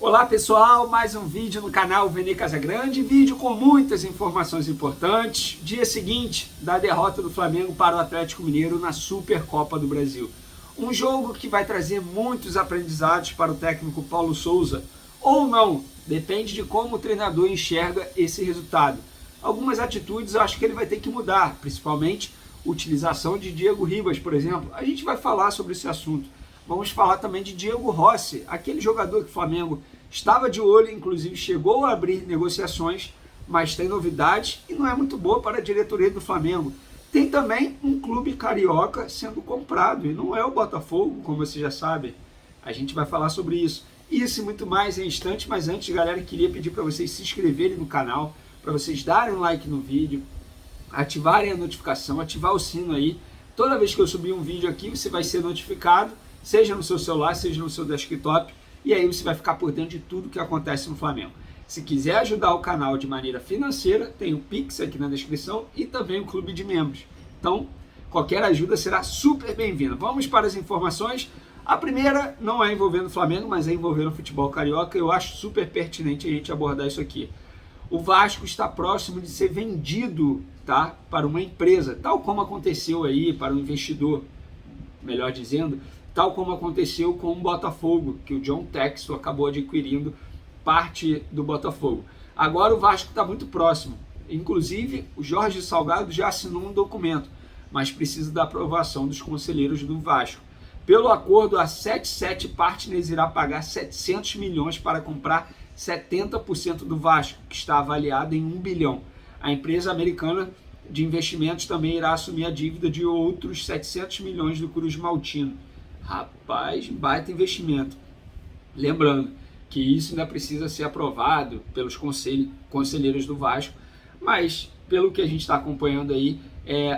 Olá pessoal, mais um vídeo no canal Vene Casagrande, vídeo com muitas informações importantes. Dia seguinte da derrota do Flamengo para o Atlético Mineiro na Supercopa do Brasil. Um jogo que vai trazer muitos aprendizados para o técnico Paulo Souza, ou não, depende de como o treinador enxerga esse resultado. Algumas atitudes eu acho que ele vai ter que mudar, principalmente a utilização de Diego Ribas, por exemplo. A gente vai falar sobre esse assunto. Vamos falar também de Diego Rossi, aquele jogador que o Flamengo estava de olho, inclusive chegou a abrir negociações, mas tem novidades e não é muito boa para a diretoria do Flamengo. Tem também um clube carioca sendo comprado e não é o Botafogo, como você já sabe. A gente vai falar sobre isso. Isso e muito mais em instantes, mas antes, galera, queria pedir para vocês se inscreverem no canal, para vocês darem um like no vídeo, ativarem a notificação, ativar o sino aí. Toda vez que eu subir um vídeo aqui, você vai ser notificado, seja no seu celular, seja no seu desktop, e aí você vai ficar por dentro de tudo que acontece no Flamengo. Se quiser ajudar o canal de maneira financeira, tem o Pix aqui na descrição e também o clube de membros. Então, qualquer ajuda será super bem-vinda. Vamos para as informações. A primeira não é envolvendo o Flamengo, mas é envolvendo o futebol carioca. Eu acho super pertinente a gente abordar isso aqui. O Vasco está próximo de ser vendido, tá, para uma empresa, tal como aconteceu aí para um investidor, melhor dizendo, tal como aconteceu com o Botafogo, que o John Textor acabou adquirindo parte do Botafogo. Agora o Vasco está muito próximo. Inclusive, o Jorge Salgado já assinou um documento, mas precisa da aprovação dos conselheiros do Vasco. Pelo acordo, a 77 Partners irá pagar 700 milhões para comprar 70% do Vasco, que está avaliado em 1 bilhão. A empresa americana de investimentos também irá assumir a dívida de outros 700 milhões do Cruz Maltino. Rapaz, baita investimento. Lembrando que isso ainda precisa ser aprovado pelos conselheiros do Vasco, mas pelo que a gente está acompanhando aí,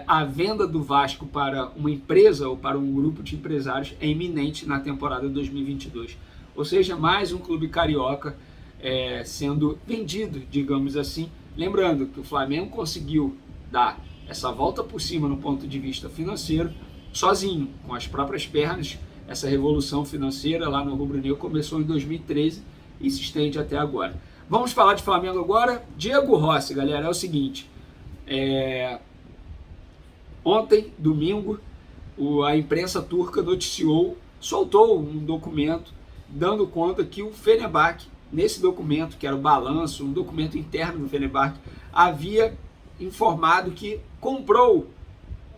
a venda do Vasco para uma empresa ou para um grupo de empresários é iminente na temporada 2022. Ou seja, mais um clube carioca sendo vendido, digamos assim. Lembrando que o Flamengo conseguiu dar essa volta por cima no ponto de vista financeiro, sozinho, com as próprias pernas. Essa revolução financeira lá no Rubro Negro começou em 2013 e se estende até agora. Vamos falar de Flamengo agora. Diego Rossi, galera, é o seguinte. Ontem, domingo, a imprensa turca soltou um documento dando conta que o Fenerbahçe, nesse documento, que era o balanço, um documento interno do Fenerbahçe, havia informado que comprou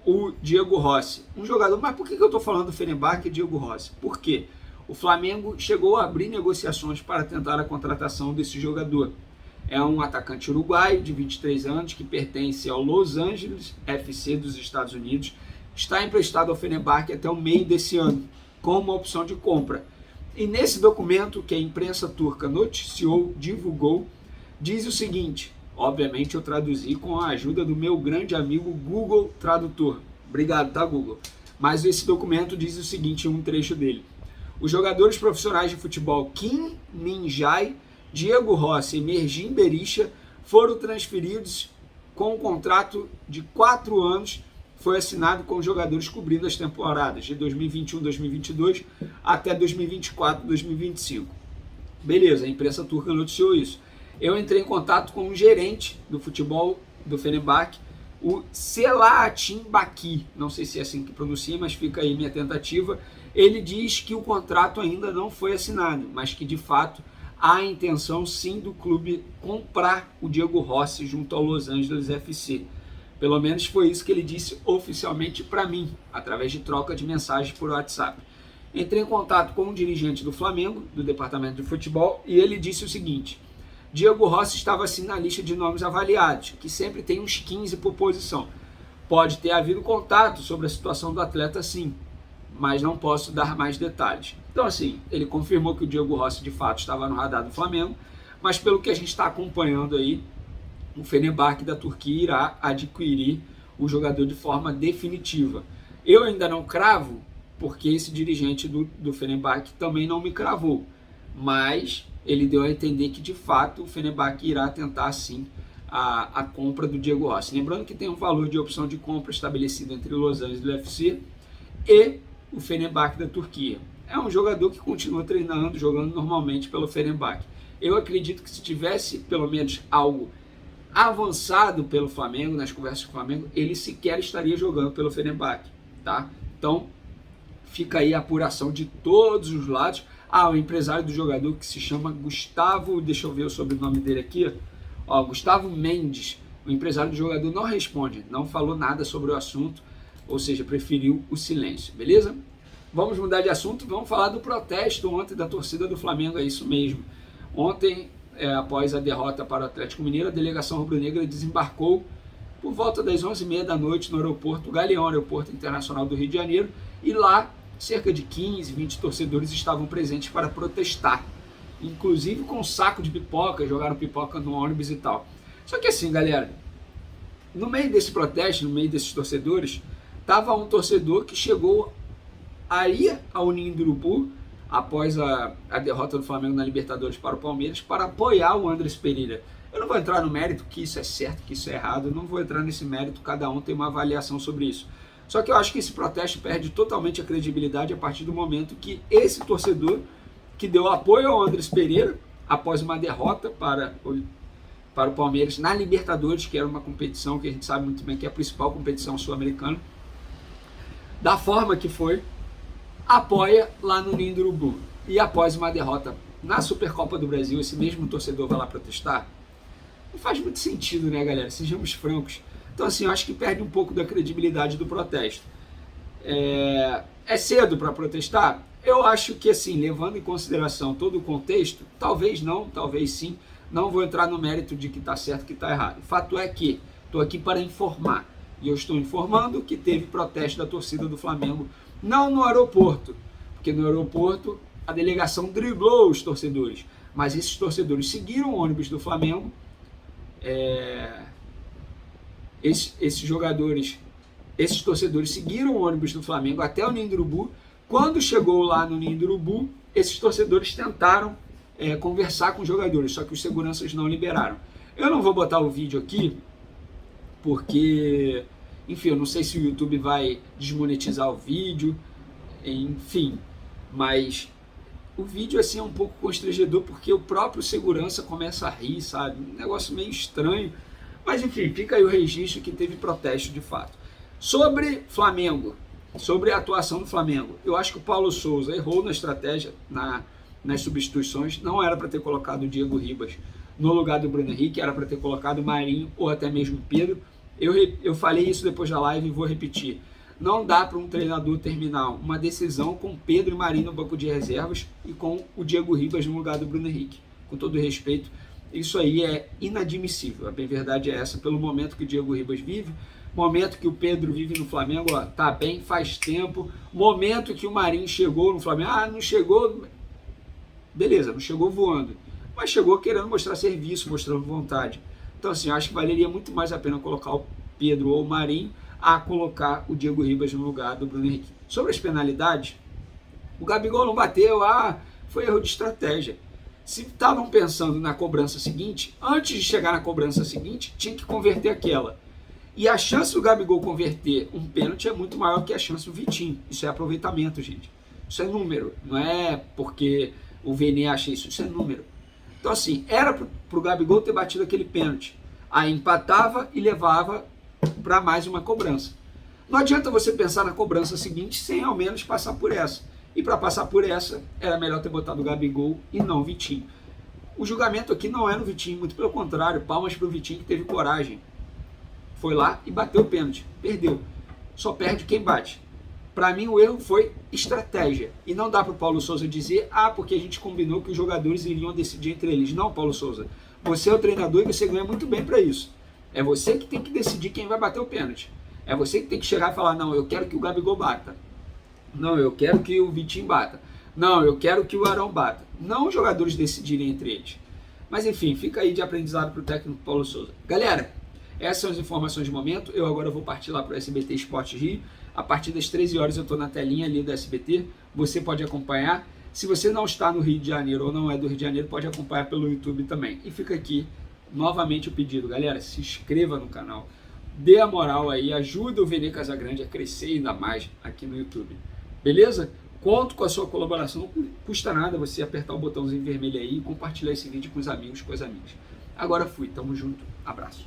o Diego Rossi, um jogador. Mas por que eu estou falando do Fenerbahçe e Diego Rossi? Por quê? O Flamengo chegou a abrir negociações para tentar a contratação desse jogador. É um atacante uruguaio de 23 anos que pertence ao Los Angeles FC dos Estados Unidos. Está emprestado ao Fenerbahçe até o meio desse ano, como uma opção de compra. E nesse documento que a imprensa turca divulgou, diz o seguinte. Obviamente eu traduzi com a ajuda do meu grande amigo Google Tradutor. Obrigado, tá, Google? Mas esse documento diz o seguinte, um trecho dele. Os jogadores profissionais de futebol Kim Min-jae, Diego Rossi e Mergin Berisha foram transferidos com um contrato de 4 anos. Foi assinado com os jogadores cobrindo as temporadas de 2021-2022 até 2024-2025. Beleza, a imprensa turca noticiou isso. Eu entrei em contato com um gerente do futebol do Fenerbahçe, o Selahattin Baki, não sei se é assim que pronuncia, mas fica aí minha tentativa. Ele diz que o contrato ainda não foi assinado, mas que de fato há a intenção sim do clube comprar o Diego Rossi junto ao Los Angeles FC. Pelo menos foi isso que ele disse oficialmente para mim, através de troca de mensagens por WhatsApp. Entrei em contato com um dirigente do Flamengo, do departamento de futebol, e ele disse o seguinte: Diego Rossi estava assim na lista de nomes avaliados, que sempre tem uns 15 por posição. Pode ter havido contato sobre a situação do atleta sim, mas não posso dar mais detalhes. Então assim, ele confirmou que o Diego Rossi de fato estava no radar do Flamengo, mas pelo que a gente está acompanhando aí, o Fenerbahçe da Turquia irá adquirir o jogador de forma definitiva. Eu ainda não cravo, porque esse dirigente do Fenerbahçe também não me cravou, mas ele deu a entender que de fato o Fenerbahçe irá tentar sim a compra do Diego Rossi. Lembrando que tem um valor de opção de compra estabelecido entre o Los Angeles FC e o Fenerbahçe da Turquia. é um jogador que continua treinando, jogando normalmente pelo Fenerbahçe. Eu acredito que se tivesse pelo menos algo avançado pelo Flamengo, nas conversas com o Flamengo, ele sequer estaria jogando pelo Fenerbahçe, tá? Então, fica aí a apuração de todos os lados. O empresário do jogador, que se chama Gustavo, deixa eu ver o sobrenome dele aqui, Gustavo Mendes, o empresário do jogador não responde, não falou nada sobre o assunto, ou seja, preferiu o silêncio, beleza? Vamos mudar de assunto, vamos falar do protesto ontem da torcida do Flamengo, é isso mesmo. Ontem, após a derrota para o Atlético Mineiro, a delegação rubro-negra desembarcou por volta das 11h30 da noite no aeroporto Galeão, aeroporto internacional do Rio de Janeiro, e lá cerca de 15, 20 torcedores estavam presentes para protestar, inclusive com um saco de pipoca, jogaram pipoca no ônibus e tal. Só que assim, galera, no meio desse protesto, no meio desses torcedores, estava um torcedor que chegou aí ao Ninho do Urubu, após a derrota do Flamengo na Libertadores para o Palmeiras, para apoiar o Andrés Pereira. Eu não vou entrar no mérito que isso é certo, que isso é errado, não vou entrar nesse mérito, cada um tem uma avaliação sobre isso. Só que eu acho que esse protesto perde totalmente a credibilidade a partir do momento que esse torcedor que deu apoio ao Andrés Pereira, após uma derrota para o Palmeiras na Libertadores, que era uma competição que a gente sabe muito bem que é a principal competição sul-americana, da forma que foi, apoia lá no Ninho do Urubu. E após uma derrota na Supercopa do Brasil, esse mesmo torcedor vai lá protestar? Não faz muito sentido, né, galera? Sejamos francos. Então, assim, eu acho que perde um pouco da credibilidade do protesto. É cedo para protestar? Eu acho que, assim, levando em consideração todo o contexto, talvez não, talvez sim, não vou entrar no mérito de que está certo e que está errado. O fato é que estou aqui para informar. E eu estou informando que teve protesto da torcida do Flamengo, não no aeroporto, porque no aeroporto a delegação driblou os torcedores, mas esses torcedores seguiram o ônibus do Flamengo. Esses torcedores seguiram o ônibus do Flamengo até o Ninho do Urubu. Quando chegou lá no Ninho do Urubu, esses torcedores tentaram conversar com os jogadores, só que os seguranças não liberaram. Eu não vou botar o vídeo aqui, porque, enfim, eu não sei se o YouTube vai desmonetizar o vídeo, enfim, mas o vídeo assim é um pouco constrangedor, porque o próprio segurança começa a rir, sabe? Um negócio meio estranho. Mas enfim, fica aí o registro que teve protesto de fato. Sobre Flamengo, sobre a atuação do Flamengo, eu acho que o Paulo Souza errou na estratégia, nas substituições. Não era para ter colocado o Diego Ribas no lugar do Bruno Henrique, era para ter colocado o Marinho ou até mesmo o Pedro. Eu falei isso depois da live e vou repetir. Não dá para um treinador terminar uma decisão com Pedro e Marinho no banco de reservas e com o Diego Ribas no lugar do Bruno Henrique. Com todo respeito, isso aí é inadmissível. A bem verdade é essa, pelo momento que o Diego Ribas vive, momento que o Pedro vive no Flamengo, tá bem, faz tempo, momento que o Marinho chegou no Flamengo, não chegou, beleza, não chegou voando, mas chegou querendo mostrar serviço, mostrando vontade. Então assim, eu acho que valeria muito mais a pena colocar o Pedro ou o Marinho a colocar o Diego Ribas no lugar do Bruno Henrique. Sobre as penalidades, o Gabigol não bateu, foi erro de estratégia. Se estavam pensando na cobrança seguinte, antes de chegar na cobrança seguinte, tinha que converter aquela. E a chance do Gabigol converter um pênalti é muito maior que a chance do Vitinho. Isso é aproveitamento, gente. Isso é número. Não é porque o Vene acha isso. Isso é número. Então, assim, era para o Gabigol ter batido aquele pênalti. Aí empatava e levava para mais uma cobrança. Não adianta você pensar na cobrança seguinte sem ao menos passar por essa. E para passar por essa, era melhor ter botado o Gabigol e não o Vitinho. O julgamento aqui não é no Vitinho, muito pelo contrário, palmas para o Vitinho que teve coragem. Foi lá e bateu o pênalti, perdeu. Só perde quem bate. Para mim o erro foi estratégia. E não dá para o Paulo Souza dizer, porque a gente combinou que os jogadores iriam decidir entre eles. Não, Paulo Souza, você é o treinador e você ganha muito bem para isso. É você que tem que decidir quem vai bater o pênalti. É você que tem que chegar e falar, não, eu quero que o Gabigol bata. Não, eu quero que o Vitinho bata. Não, eu quero que o Arão bata. Não os jogadores decidirem entre eles. Mas enfim, fica aí de aprendizado para o técnico Paulo Souza. Galera, essas são as informações de momento. Eu agora vou partir lá para o SBT Esporte Rio. A partir das 13 horas eu estou na telinha ali do SBT. Você pode acompanhar. Se você não está no Rio de Janeiro ou não é do Rio de Janeiro, pode acompanhar pelo YouTube também. E fica aqui novamente o pedido. Galera, se inscreva no canal. Dê a moral aí. Ajuda o Vene Casagrande a crescer ainda mais aqui no YouTube. Beleza? Conto com a sua colaboração, não custa nada você apertar o botãozinho vermelho aí e compartilhar esse vídeo com os amigos, com as amigas. Agora fui, tamo junto, abraço.